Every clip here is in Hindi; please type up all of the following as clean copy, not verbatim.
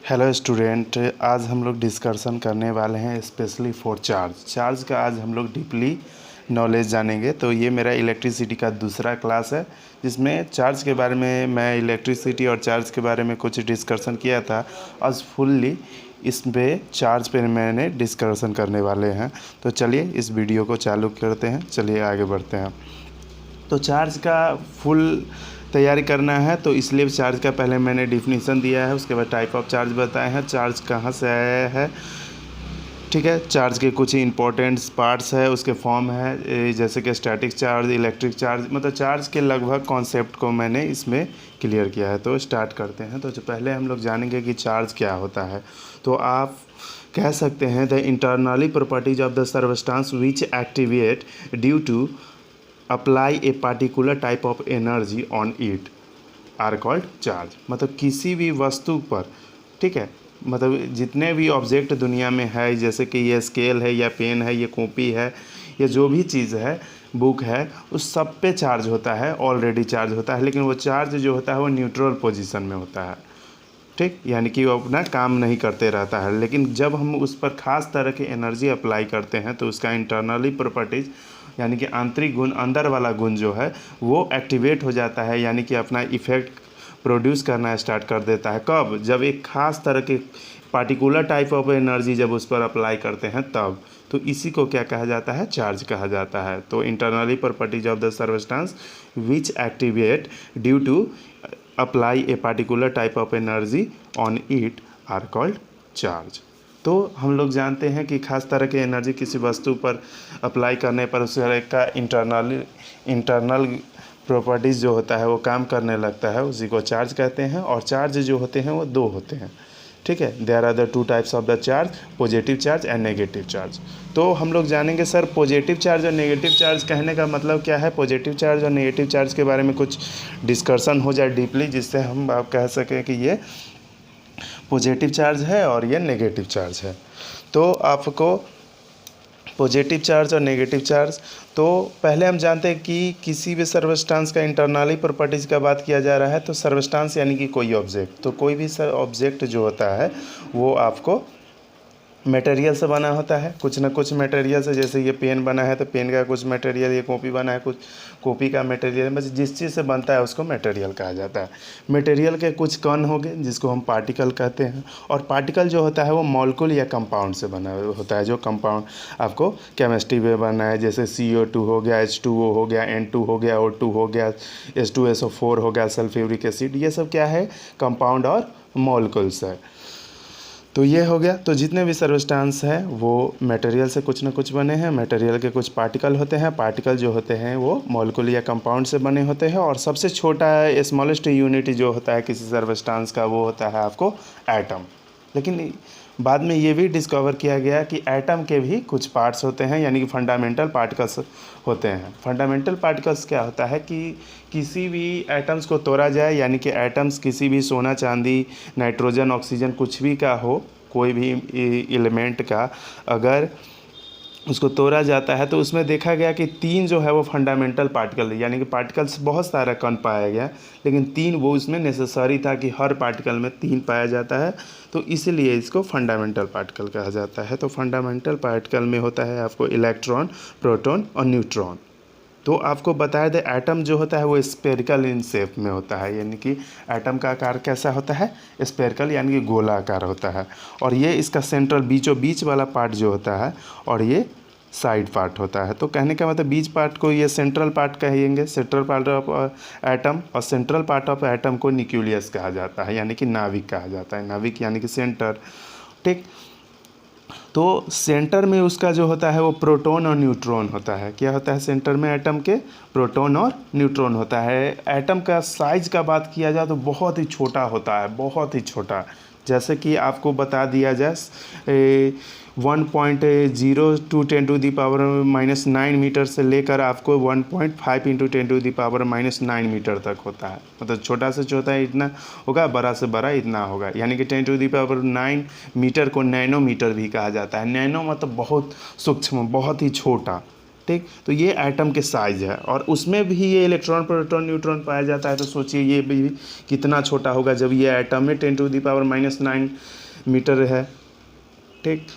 हेलो स्टूडेंट, आज हम लोग डिस्कशन करने वाले हैं स्पेशली फॉर चार्ज का। आज हम लोग डीपली नॉलेज जानेंगे। तो ये मेरा इलेक्ट्रिसिटी का दूसरा क्लास है जिसमें चार्ज के बारे में मैं इलेक्ट्रिसिटी और चार्ज के बारे में कुछ डिस्कशन किया था। आज फुल्ली इस पे चार्ज पे मैंने डिस्कशन करने वाले हैं। तो चलिए इस वीडियो को चालू करते हैं, चलिए आगे बढ़ते हैं। तो चार्ज का फुल तैयारी करना है, तो इसलिए चार्ज का पहले मैंने डिफिनीसन दिया है, उसके बाद टाइप ऑफ चार्ज बताए हैं, चार्ज कहाँ से आया है, ठीक है। चार्ज के कुछ इंपॉर्टेंट पार्ट्स है, उसके फॉर्म है, जैसे कि स्टैटिक चार्ज, इलेक्ट्रिक चार्ज, मतलब चार्ज के लगभग कॉन्सेप्ट को मैंने इसमें क्लियर किया है। तो स्टार्ट करते हैं। तो पहले हम लोग जानेंगे कि चार्ज क्या होता है। तो आप कह सकते हैं the internally properties of the substance which activate due to apply a particular type of energy on it are called charge. मतलब किसी भी वस्तु पर, ठीक है, मतलब जितने भी ऑब्जेक्ट दुनिया में है, जैसे कि ये स्केल है या पेन है, ये कॉपी है, ये जो भी चीज़ है, बुक है, उस सब पे चार्ज होता है, ऑलरेडी चार्ज होता है। लेकिन वो चार्ज जो होता है वो न्यूट्रल पोजीशन में होता है, ठीक, यानी कि वो अपना काम नहीं करते रहता है। लेकिन जब हम उस पर ख़ास तरह की एनर्जी अप्लाई करते हैं तो उसका इंटरनली प्रॉपर्टीज़ यानी कि आंतरिक गुण, अंदर वाला गुण जो है वो एक्टिवेट हो जाता है, यानी कि अपना इफ़ेक्ट प्रोड्यूस करना स्टार्ट कर देता है। कब? जब एक ख़ास तरह के पार्टिकुलर टाइप ऑफ एनर्जी जब उस पर अप्लाई करते हैं तब। तो इसी को क्या कहा जाता है? चार्ज कहा जाता है। तो internally properties of the substance which activate due to apply a particular type of energy on it are called charge. तो हम लोग जानते हैं कि खास तरह की एनर्जी किसी वस्तु पर अप्लाई करने पर उस तरह का इंटरनल प्रॉपर्टीज़ जो होता है वो काम करने लगता है, उसी को चार्ज कहते हैं। और चार्ज जो होते हैं वो दो होते हैं, ठीक है। There are the two types of the charge, positive charge and negative charge. तो हम लोग जानेंगे सर पॉजिटिव चार्ज और नेगेटिव चार्ज कहने का मतलब क्या है। पॉजिटिव चार्ज और नेगेटिव चार्ज के बारे में कुछ डिस्कशन हो जाए डीपली, जिससे हम आप कह सकें कि ये पॉजिटिव चार्ज है और ये नेगेटिव चार्ज है। तो आपको पॉजिटिव चार्ज और नेगेटिव चार्ज, तो पहले हम जानते हैं कि किसी भी सबस्टेंस का इंटरनली प्रॉपर्टीज़ का बात किया जा रहा है। तो सबस्टेंस यानी कि कोई ऑब्जेक्ट, तो कोई भी ऑब्जेक्ट जो होता है वो आपको मटेरियल से बना होता है, कुछ ना कुछ मटेरियल से। जैसे ये पेन बना है तो पेन का कुछ मटेरियल, ये कॉपी बना है कुछ कॉपी का मटेरियल, बस जिस चीज़ से बनता है उसको मटेरियल कहा जाता है। मटेरियल के कुछ कण हो गए जिसको हम पार्टिकल कहते हैं, और पार्टिकल जो होता है वो मॉलिक्यूल या कंपाउंड से बना होता है। जो कंपाउंड आपको केमिस्ट्री में बना है, जैसे CO2 हो गया, H2O हो गया, N2 हो गया, O2 हो गया, H2SO4 हो गया, सल्फ्यूरिक एसिड, ये सब क्या है? कंपाउंड और मॉलिक्यूल्स है। तो ये हो गया। तो जितने भी सबस्टेंस हैं वो मटेरियल से कुछ ना कुछ बने हैं। मटेरियल के कुछ पार्टिकल होते हैं, पार्टिकल जो होते हैं वो मॉलिक्यूल या कंपाउंड से बने होते हैं। और सबसे छोटा स्मॉलेस्ट यूनिट जो होता है किसी सबस्टेंस का वो होता है आपको एटम। लेकिन बाद में ये भी डिस्कवर किया गया कि एटम के भी कुछ पार्ट्स होते हैं, यानी कि फंडामेंटल पार्टिकल्स होते हैं। फंडामेंटल पार्टिकल्स क्या होता है कि किसी भी एटम्स को तोड़ा जाए, यानी कि एटम्स किसी भी सोना, चांदी, नाइट्रोजन, ऑक्सीजन, कुछ भी का हो, कोई भी एलिमेंट का अगर उसको तोड़ा जाता है तो उसमें देखा गया कि 3 जो है वो फंडामेंटल पार्टिकल, यानी कि पार्टिकल्स बहुत सारा कण पाया गया, लेकिन 3 वो उसमें नेसेसरी था कि हर पार्टिकल में 3 पाया जाता है, तो इसलिए इसको फंडामेंटल पार्टिकल कहा जाता है। तो फंडामेंटल पार्टिकल में होता है आपको इलेक्ट्रॉन, प्रोटॉन और न्यूट्रॉन। तो आपको बताया दे एटम जो होता है वो स्पेरिकल इन शेप में होता है, यानी कि एटम का आकार कैसा होता है? स्पेरिकल, यानी कि गोलाकार होता है। और ये इसका सेंट्रल बीचों बीच वाला पार्ट जो होता है, और ये साइड पार्ट होता है। तो कहने का मतलब बीच पार्ट को ये सेंट्रल पार्ट कहेंगे, सेंट्रल पार्ट ऑफ एटम। और सेंट्रल पार्ट ऑफ एटम को न्यूक्लियस कहा जाता है, यानी कि नाभिक कहा जाता है। नाभिक यानी कि सेंटर, ठीक। तो सेंटर में उसका जो होता है वो प्रोटॉन और न्यूट्रॉन होता है। क्या होता है सेंटर में एटम के? प्रोटॉन और न्यूट्रॉन होता है। एटम का साइज का बात किया जाए तो बहुत ही छोटा होता है, बहुत ही छोटा। जैसे कि आपको बता दिया जाए 1.02 × 10⁻⁹ मीटर से लेकर आपको 1.5 × 10⁻⁹ मीटर तक होता है। मतलब छोटा से छोटा इतना होगा, बड़ा से बड़ा इतना होगा, यानी कि 10⁻⁹ मीटर को नैनोमीटर भी कहा जाता है। नैनो मतलब बहुत सूक्ष्म, बहुत ही छोटा, ठीक। तो ये एटम के साइज है और उसमें भी ये इलेक्ट्रॉन प्रोटॉन न्यूट्रॉन पाया जाता है। तो सोचिए ये भी कितना छोटा होगा जब ये एटम में 10⁻⁹ मीटर है, ठीक।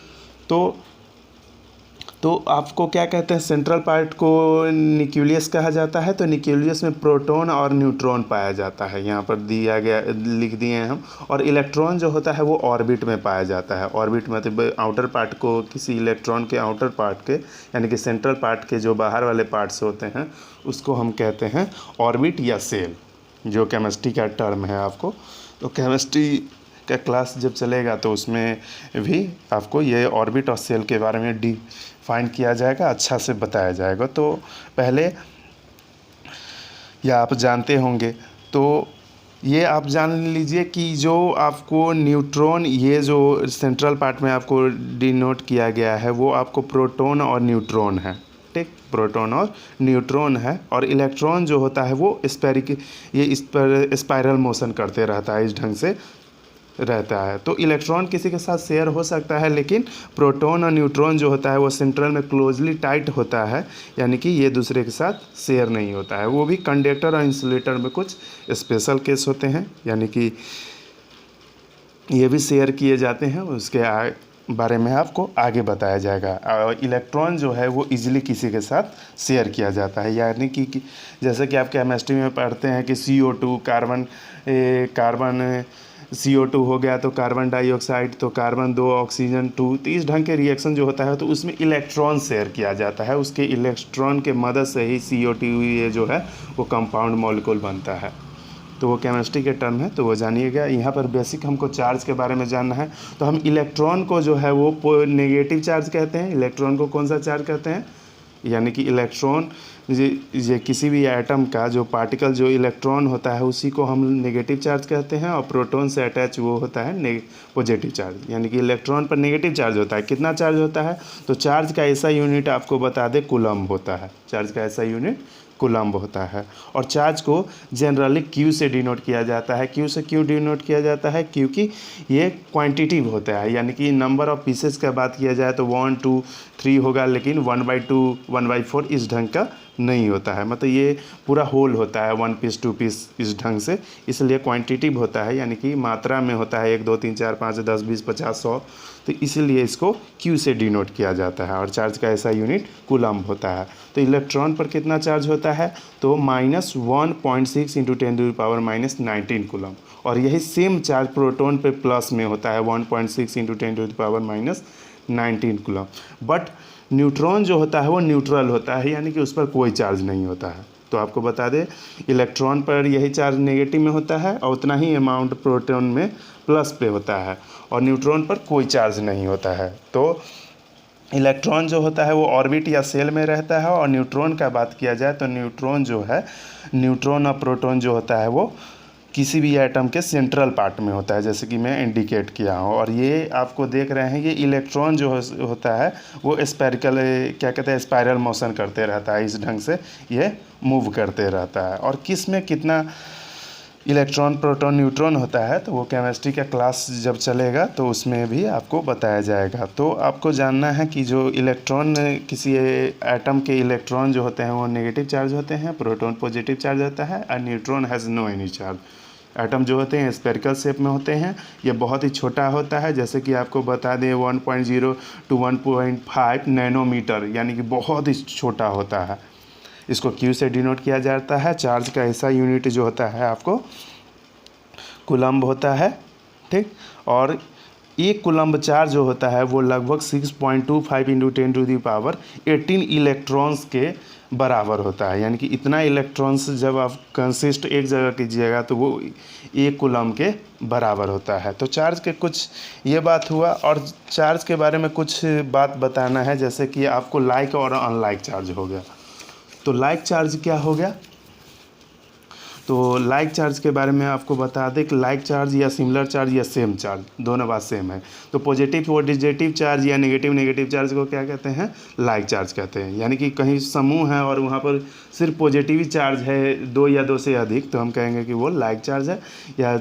तो आपको क्या कहते हैं, सेंट्रल पार्ट को न्यूक्लियस कहा जाता है। तो न्यूक्लियस में प्रोटॉन और न्यूट्रॉन पाया जाता है, यहाँ पर दिया गया, लिख दिए हैं हम। और इलेक्ट्रॉन जो होता है वो ऑर्बिट में पाया जाता है। ऑर्बिट मतलब आउटर पार्ट को, किसी इलेक्ट्रॉन के आउटर पार्ट के यानी कि सेंट्रल पार्ट के जो बाहर वाले पार्ट्स होते हैं उसको हम कहते हैं ऑर्बिट या सेल, जो केमिस्ट्री का टर्म है आपको। तो केमिस्ट्री का क्लास जब चलेगा तो उसमें भी आपको ये ऑर्बिट और सेल के बारे में डिफाइन किया जाएगा, अच्छा से बताया जाएगा। तो पहले या आप जानते होंगे, तो ये आप जान लीजिए कि जो आपको न्यूट्रॉन, ये जो सेंट्रल पार्ट में आपको डिनोट किया गया है वो आपको प्रोटॉन और न्यूट्रॉन है, ठीक। प्रोटॉन और न्यूट्रॉन है। और इलेक्ट्रॉन जो होता है वो इस पर स्पाइरल मोशन करते रहता है, इस ढंग से रहता है। तो इलेक्ट्रॉन किसी के साथ शेयर हो सकता है, लेकिन प्रोटॉन और न्यूट्रॉन जो होता है वो सेंट्रल में क्लोजली टाइट होता है, यानी कि ये दूसरे के साथ शेयर नहीं होता है। वो भी कंडक्टर और इंसुलेटर में कुछ स्पेशल केस होते हैं, यानी कि ये भी शेयर किए जाते हैं। उसके बारे में आपको आगे बताया जाएगा। और इलेक्ट्रॉन जो है वो इजीली किसी के साथ शेयर किया जाता है, यानी कि जैसे कि आप केमिस्ट्री में पढ़ते हैं कि CO2 कार्बन CO2 हो गया तो कार्बन डाइऑक्साइड, तो कार्बन 2 ऑक्सीजन 2, तो इस ढंग के रिएक्शन जो होता है तो उसमें इलेक्ट्रॉन शेयर किया जाता है। उसके इलेक्ट्रॉन के मदद से ही CO2 ये जो है वो कंपाउंड मॉलिक्यूल बनता है। तो वो केमिस्ट्री के टर्म है, तो वो जानिएगा। यहाँ पर बेसिक हमको चार्ज के बारे में जानना है। तो हम इलेक्ट्रॉन को जो है वो नेगेटिव चार्ज कहते हैं। इलेक्ट्रॉन को कौन सा चार्ज कहते हैं, यानी कि इलेक्ट्रॉन ये किसी भी एटम का जो पार्टिकल, जो इलेक्ट्रॉन होता है उसी को हम नेगेटिव चार्ज कहते हैं। और प्रोटॉन से अटैच वो होता है पॉजिटिव चार्ज, यानी कि इलेक्ट्रॉन पर नेगेटिव चार्ज होता है। कितना चार्ज होता है, तो चार्ज का ऐसा यूनिट आपको बता दें, कूलम्ब होता है। चार्ज का ऐसा यूनिट कूलम्ब होता है। और चार्ज को जनरली Q से डिनोट किया जाता है। Q से क्यों डिनोट किया जाता है, क्योंकि ये क्वांटिटिव होता है, यानी कि नंबर ऑफ पीसेस का बात किया जाए तो 1 2 3 होगा, लेकिन 1/2 1/4 इस ढंग का नहीं होता है। मतलब ये पूरा होल होता है, 1 पीस 2 पीस इस ढंग से, इसलिए क्वांटिटिव होता है, यानी कि मात्रा में होता है। 1 2 3 4 5 10 20 50 100, तो इसीलिए इसको Q से डिनोट किया जाता है। और चार्ज का ऐसा यूनिट कूलम्ब होता है। तो इलेक्ट्रॉन पर कितना चार्ज होता है, तो -1.6 × 10⁻⁻19 कूलम्ब। और यही सेम चार्ज प्रोटॉन पे प्लस में होता है, 1.6 × 10⁻⁻19 कूलम्ब। बट न्यूट्रॉन जो होता है वो न्यूट्रल होता है, यानी कि उस पर कोई चार्ज नहीं होता है। तो आपको बता दें, इलेक्ट्रॉन पर यही चार्ज नेगेटिव में होता है और उतना ही अमाउंट प्रोटॉन में प्लस पे होता है, और न्यूट्रॉन पर कोई चार्ज नहीं होता है। तो इलेक्ट्रॉन जो होता है वो ऑर्बिट या सेल में रहता है। और न्यूट्रॉन का बात किया जाए तो न्यूट्रॉन जो है, न्यूट्रॉन और प्रोटॉन जो होता है वो किसी भी एटम के सेंट्रल पार्ट में होता है, जैसे कि मैं इंडिकेट किया हूँ। और ये आपको देख रहे हैं, ये इलेक्ट्रॉन जो होता है वो स्पेरिकल, क्या कहते हैं, स्पाइरल मोशन करते रहता है, इस ढंग से ये मूव करते रहता है। और किस में कितना इलेक्ट्रॉन प्रोटॉन न्यूट्रॉन होता है तो वो केमिस्ट्री का क्लास जब चलेगा तो उसमें भी आपको बताया जाएगा। तो आपको जानना है कि जो इलेक्ट्रॉन, किसी एटम के इलेक्ट्रॉन जो होते हैं वो नेगेटिव चार्ज होते हैं, प्रोटॉन पॉजिटिव चार्ज होता है, और neutron has no any charge. Atom जो होते हैं स्पेरिकल शेप में होते हैं, ये बहुत ही छोटा होता है। जैसे कि आपको बता दें 1.0 to 1.5 नैनोमीटर, यानी कि बहुत ही छोटा होता है। इसको Q से डिनोट किया जाता है। चार्ज का ऐसा यूनिट जो होता है आपको कूलम्ब होता है, ठीक। और एक कूलम्ब चार्ज जो होता है वो लगभग 6.25 × 10⁻18 इलेक्ट्रॉन्स के बराबर होता है, यानी कि इतना इलेक्ट्रॉन्स जब आप कंसिस्ट एक जगह कीजिएगा तो वो एक कूलम्ब के बराबर होता है। तो चार्ज के कुछ ये बात हुआ। और चार्ज के बारे में कुछ बात बताना है, जैसे कि आपको लाइक और अनलाइक चार्ज हो गया। तो लाइक चार्ज क्या हो गया, तो लाइक चार्ज के बारे में आपको बता दें कि लाइक चार्ज या सिमिलर चार्ज या सेम चार्ज, दोनों बात सेम है। तो पॉजिटिव पॉजिटिव चार्ज या नेगेटिव नेगेटिव चार्ज को क्या कहते हैं, लाइक चार्ज कहते हैं। यानी कि कहीं समूह है और वहाँ पर सिर्फ पॉजिटिव ही चार्ज है, दो या दो से अधिक, तो हम कहेंगे कि वो लाइक चार्ज है। या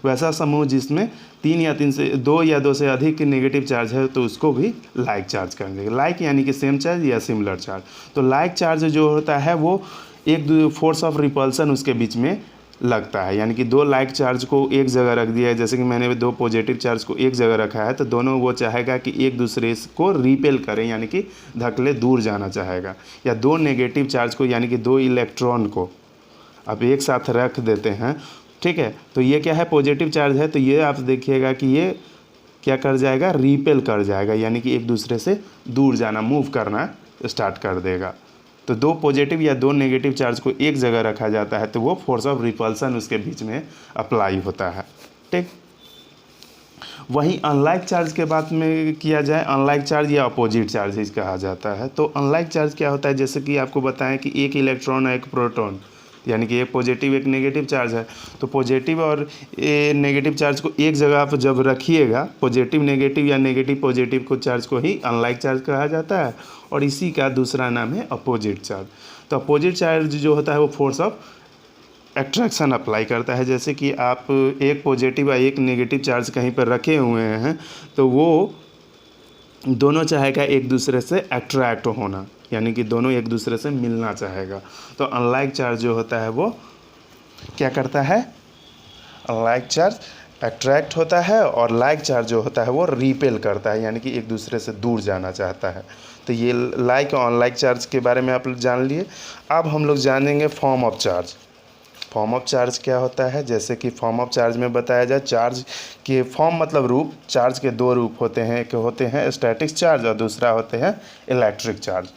वैसा समूह जिसमें दो या दो से अधिक नेगेटिव चार्ज है, तो उसको भी लाइक चार्ज कहेंगे। लाइक यानी कि सेम चार्ज या सिमिलर चार्ज। तो लाइक चार्ज जो होता है वो एक फोर्स ऑफ रिपल्सन उसके बीच में लगता है। यानी कि दो लाइक चार्ज को एक जगह रख दिया है, जैसे कि मैंने दो पॉजिटिव चार्ज को एक जगह रखा है, तो दोनों वो चाहेगा कि एक दूसरे को रिपेल करें, यानी कि धकेले दूर जाना चाहेगा। या दो नेगेटिव चार्ज को, यानी कि दो इलेक्ट्रॉन को आप एक साथ रख देते हैं, ठीक है, तो ये क्या है, पॉजिटिव चार्ज है, तो ये आप देखिएगा कि ये क्या कर जाएगा, रिपेल कर जाएगा, यानी कि एक दूसरे से दूर जाना, मूव करना स्टार्ट कर देगा। तो दो पॉजिटिव या दो नेगेटिव चार्ज को एक जगह रखा जाता है, तो वो फोर्स ऑफ रिपल्सन उसके बीच में अप्लाई होता है, ठीक। वहीं अनलाइक चार्ज के बात में किया जाए, अनलाइक चार्ज या अपोजिट चार्ज कहा जाता है। तो अनलाइक चार्ज क्या होता है, जैसे कि आपको बताएं कि एक इलेक्ट्रॉन और एक प्रोटॉन, यानी कि एक पॉजिटिव एक नेगेटिव चार्ज है, तो पॉजिटिव और नेगेटिव चार्ज को एक जगह आप जब रखिएगा, पॉजिटिव नेगेटिव या नेगेटिव पॉजिटिव को चार्ज को ही अनलाइक चार्ज कहा जाता है, और इसी का दूसरा नाम है अपोजिट चार्ज। तो अपोजिट चार्ज जो होता है वो फोर्स ऑफ एट्रैक्शन अप्लाई करता है। जैसे कि आप एक पॉजिटिव या एक नेगेटिव चार्ज कहीं पर रखे हुए हैं, तो वो दोनों चाहेगा एक दूसरे से अट्रैक्ट होना, यानी कि दोनों एक दूसरे से मिलना चाहेगा। तो अनलाइक चार्ज जो होता है वो क्या करता है, अनलाइक चार्ज अट्रैक्ट होता है, और लाइक चार्ज जो होता है वो रिपेल करता है, यानी कि एक दूसरे से दूर जाना चाहता है। तो ये लाइक और अनलाइक चार्ज के बारे में आप लोग जान लिए। अब हम लोग जानेंगे form of charge. Form of charge क्या होता है, जैसे कि फॉर्म ऑफ चार्ज में बताया जाए, चार्ज के फॉर्म मतलब रूप, चार्ज के दो रूप होते हैं, एक होते हैं स्टैटिक चार्ज और दूसरा होते हैं इलेक्ट्रिक चार्ज।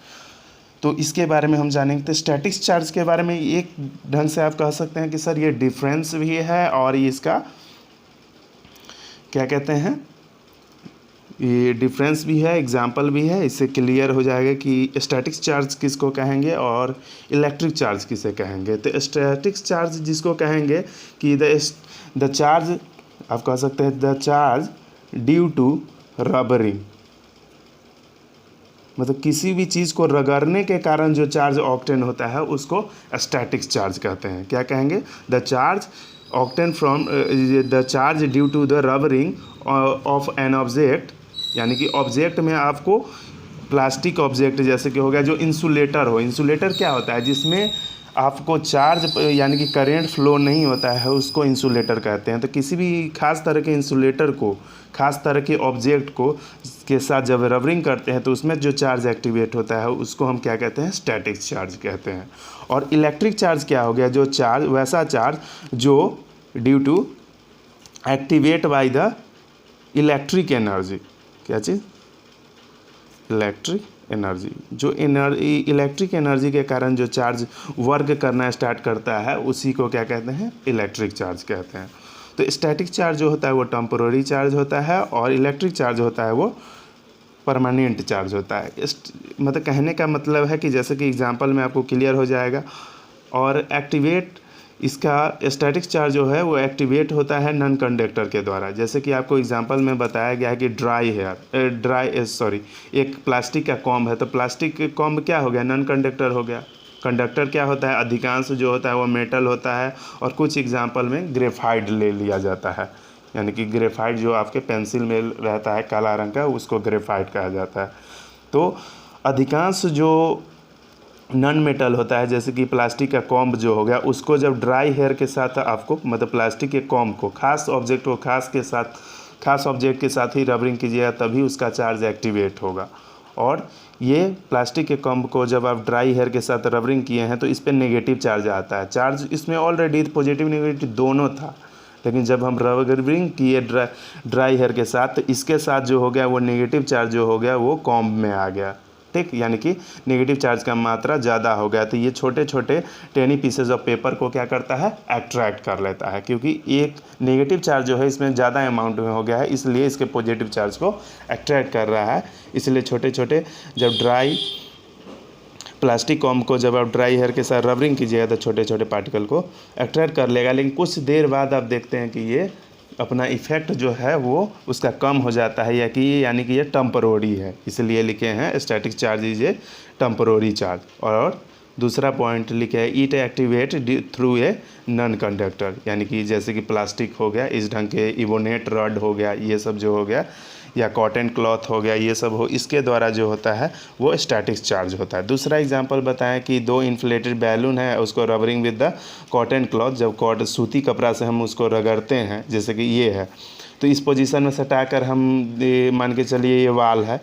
तो इसके बारे में हम जानेंगे। तो स्टैटिक चार्ज के बारे में एक ढंग से आप कह सकते हैं कि सर ये डिफरेंस भी है और इसका क्या कहते हैं, ये डिफरेंस भी है, एग्जाम्पल भी है। इससे क्लियर हो जाएगा कि स्टैटिक चार्ज किसको कहेंगे और इलेक्ट्रिक चार्ज किसे कहेंगे। तो स्टैटिक चार्ज जिसको कहेंगे कि द चार्ज, आप कह सकते हैं the charge due to rubbing, मतलब किसी भी चीज़ को रगड़ने के कारण जो चार्ज ऑब्टेन होता है उसको स्टैटिक चार्ज कहते हैं। क्या कहेंगे, the charge obtain from the charge due to the rubbing of an object, यानी कि ऑब्जेक्ट में आपको प्लास्टिक ऑब्जेक्ट जैसे कि हो गया जो इंसुलेटर हो। इंसुलेटर क्या होता है, जिसमें आपको चार्ज यानी कि करेंट फ्लो नहीं होता है, उसको इंसुलेटर कहते हैं। तो किसी भी खास तरह के इंसुलेटर को, खास तरह के ऑब्जेक्ट को के साथ जब रबरिंग करते हैं तो उसमें जो चार्ज एक्टिवेट होता है उसको हम क्या कहते हैं, स्टैटिक चार्ज कहते हैं। और इलेक्ट्रिक चार्ज क्या हो गया, जो चार्ज, वैसा चार्ज जो due to activate by the electric energy, क्या चीज़, इलेक्ट्रिक एनर्जी, जो इलेक्ट्रिक एनर्जी के कारण जो चार्ज वर्क करना स्टार्ट करता है उसी को क्या कहते हैं, इलेक्ट्रिक चार्ज कहते हैं। तो स्टैटिक चार्ज जो होता है वो टेम्पोररी चार्ज होता है, और इलेक्ट्रिक चार्ज होता है वो परमानेंट चार्ज होता है। मतलब कहने का मतलब है कि जैसे कि एग्जांपल में आपको क्लियर हो जाएगा। और एक्टिवेट, इसका स्टैटिक चार्ज जो है वो एक्टिवेट होता है नॉन कंडक्टर के द्वारा। जैसे कि आपको एग्जांपल में बताया गया है कि एक प्लास्टिक का कॉम्ब है, तो प्लास्टिक के कॉम्ब क्या हो गया, नॉन कंडक्टर हो गया। कंडक्टर क्या होता है, अधिकांश जो होता है वो मेटल होता है, और कुछ एग्जांपल में ग्रेफाइट ले लिया जाता है, यानी कि ग्रेफाइट जो आपके पेंसिल में रहता है काला रंग का, उसको ग्रेफाइट कहा जाता है। तो अधिकांश जो नॉन मेटल होता है, जैसे कि प्लास्टिक का कॉम्ब जो हो गया, उसको जब ड्राई हेयर के साथ आपको, मतलब प्लास्टिक के कॉम्ब को खास ऑब्जेक्ट को खास ऑब्जेक्ट के साथ ही रबरिंग कीजिएगा, तभी उसका चार्ज एक्टिवेट होगा। और ये प्लास्टिक के कॉम्ब को जब आप ड्राई हेयर के साथ रबरिंग किए हैं तो इस पर नेगेटिव चार्ज आता है। चार्ज इसमें ऑलरेडी पॉजिटिव नेगेटिव दोनों था, लेकिन जब हम रबरिंग किए ड्राई हेयर के साथ, तो इसके साथ जो हो गया वो नेगेटिव चार्ज जो हो गया वो कॉम्ब में आ गया, ठीक, यानी कि नेगेटिव चार्ज का मात्रा ज़्यादा हो गया। तो ये छोटे छोटे टेनी पीसेज ऑफ पेपर को क्या करता है, अट्रैक्ट कर लेता है, क्योंकि एक नेगेटिव चार्ज जो है इसमें ज़्यादा अमाउंट में हो गया है, इसलिए इसके पॉजिटिव चार्ज को अट्रैक्ट कर रहा है। इसलिए छोटे छोटे जब ड्राई प्लास्टिक कॉम को जब आप ड्राई हेयर के साथ रबरिंग कीजिएगा तो छोटे छोटे पार्टिकल को अट्रैक्ट कर लेगा, लेकिन कुछ देर बाद आप देखते हैं कि ये अपना इफ़ेक्ट जो है वो उसका कम हो जाता है, या कि यानी कि ये टेम्परोरी है, इसलिए लिखे हैं static charge is a temporary charge. और दूसरा पॉइंट लिखे है it activate through a non conductor, यानी कि जैसे कि प्लास्टिक हो गया, इस ढंग के इवोनेट रॉड हो गया, ये सब जो हो गया, या कॉटन क्लॉथ हो गया, ये सब हो, इसके द्वारा जो होता है वो स्टैटिक चार्ज होता है। दूसरा एग्जांपल बताएं कि 2 इन्फ्लेटेड बैलून है, उसको rubber ring with the cotton cloth, जब सूती कपड़ा से हम उसको रगड़ते हैं, जैसे कि ये है, तो इस पोजीशन में सटाकर हम मान के चलिए ये वाल है,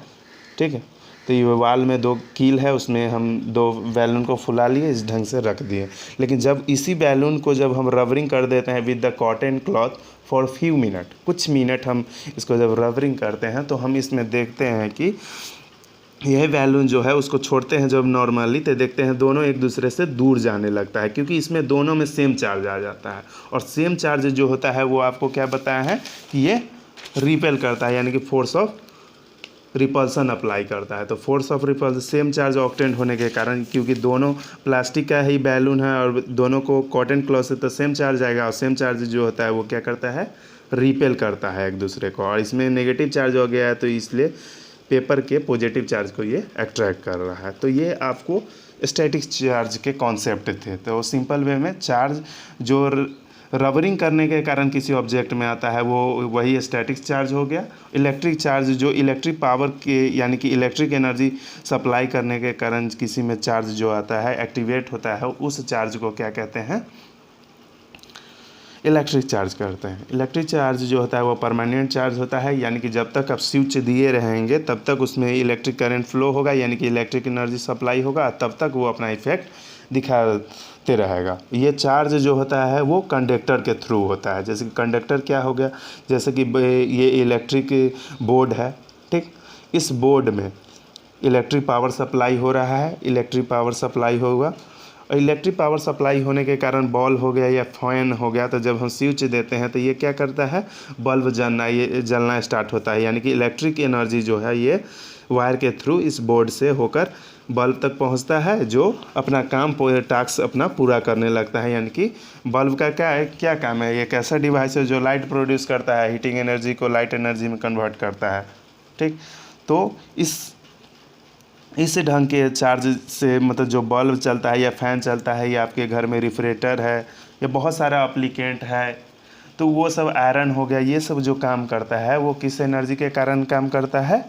ठीक है, तो ये वाल में 2 कील है, उसमें हम 2 बैलून को फुला लिए, इस ढंग से रख दिए। लेकिन जब इसी बैलून को जब हम रबरिंग कर देते हैं with the cotton cloth for few minute, कुछ मिनट हम इसको जब रबरिंग करते हैं तो हम इसमें देखते हैं कि यह बैलून जो है उसको छोड़ते हैं जब नॉर्मली, तो देखते हैं दोनों एक दूसरे से दूर जाने लगता है, क्योंकि इसमें दोनों में सेम चार्ज आ जाता है। और सेम चार्ज जो होता है वो आपको क्या बताया है कि ये रिपेल करता है, यानी कि फोर्स ऑफ रिपल्सन अप्लाई करता है। तो force of repulsion same charge octant होने के कारण, क्योंकि दोनों प्लास्टिक का ही बैलून है और दोनों को कॉटन क्लॉथ से, तो सेम चार्ज आएगा, और सेम चार्ज जो होता है वो क्या करता है, रिपेल करता है एक दूसरे को। और इसमें नेगेटिव चार्ज हो गया है तो इसलिए पेपर के पॉजिटिव चार्ज को ये अट्रैक्ट कर रहा है। तो ये आपको स्टैटिक चार्ज के कॉन्सेप्ट थे। तो सिंपल वे में चार्ज जो रबरिंग करने के कारण किसी ऑब्जेक्ट में आता है वो वही स्टैटिक चार्ज हो गया। इलेक्ट्रिक चार्ज जो इलेक्ट्रिक पावर के यानी कि इलेक्ट्रिक एनर्जी सप्लाई करने के कारण किसी में चार्ज जो आता है एक्टिवेट होता है, उस चार्ज को क्या कहते हैं, इलेक्ट्रिक चार्ज करते हैं। इलेक्ट्रिक चार्ज जो होता है वो परमानेंट चार्ज होता है, यानी कि जब तक आप स्विच दिए रहेंगे तब तक उसमें इलेक्ट्रिक करंट फ्लो होगा, यानी कि इलेक्ट्रिक एनर्जी सप्लाई होगा, तब तक वो अपना इफेक्ट दिखाते रहेगा। ये चार्ज जो होता है वो कंडक्टर के थ्रू होता है। जैसे कि कंडक्टर क्या हो गया, जैसे कि ये इलेक्ट्रिक बोर्ड है, ठीक, इस बोर्ड में इलेक्ट्रिक पावर सप्लाई हो रहा है, इलेक्ट्रिक पावर सप्लाई होगा, और इलेक्ट्रिक पावर सप्लाई होने के कारण बॉल हो गया या फैन हो गया, तो जब हम स्विच देते हैं तो ये क्या करता है, बल्ब जलना स्टार्ट होता है, यानी कि इलेक्ट्रिक एनर्जी जो है ये वायर के थ्रू इस बोर्ड से होकर बल्ब तक पहुंचता है, जो अपना काम टास्क अपना पूरा करने लगता है। यानी कि बल्ब का क्या काम है, एक ऐसा डिवाइस है जो लाइट प्रोड्यूस करता है, हीटिंग एनर्जी को लाइट एनर्जी में कन्वर्ट करता है, ठीक। तो इस ढंग के चार्ज से मतलब जो बल्ब चलता है या फ़ैन चलता है या आपके घर में रेफ्रिजरेटर है या बहुत सारा एप्लीकेंट है, तो वो सब आयरन हो गया, ये सब जो काम करता है वो किस एनर्जी के कारण काम करता है,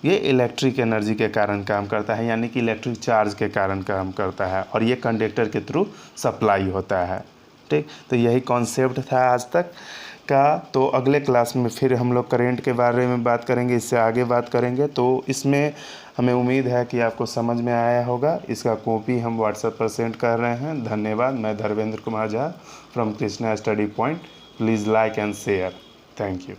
ये इलेक्ट्रिक एनर्जी के कारण काम करता है, यानी कि इलेक्ट्रिक चार्ज के कारण काम करता है, और ये कंडक्टर के थ्रू सप्लाई होता है, ठीक। तो यही कॉन्सेप्ट था आज तक का। तो अगले क्लास में फिर हम लोग करंट के बारे में बात करेंगे, इससे आगे बात करेंगे। तो इसमें हमें उम्मीद है कि आपको समझ में आया होगा। इसका कॉपी हम व्हाट्सएप पर सेंड कर रहे हैं। धन्यवाद। मैं Dharmendra Kumar Jha from Krishna study point. Please like and share. Thank you.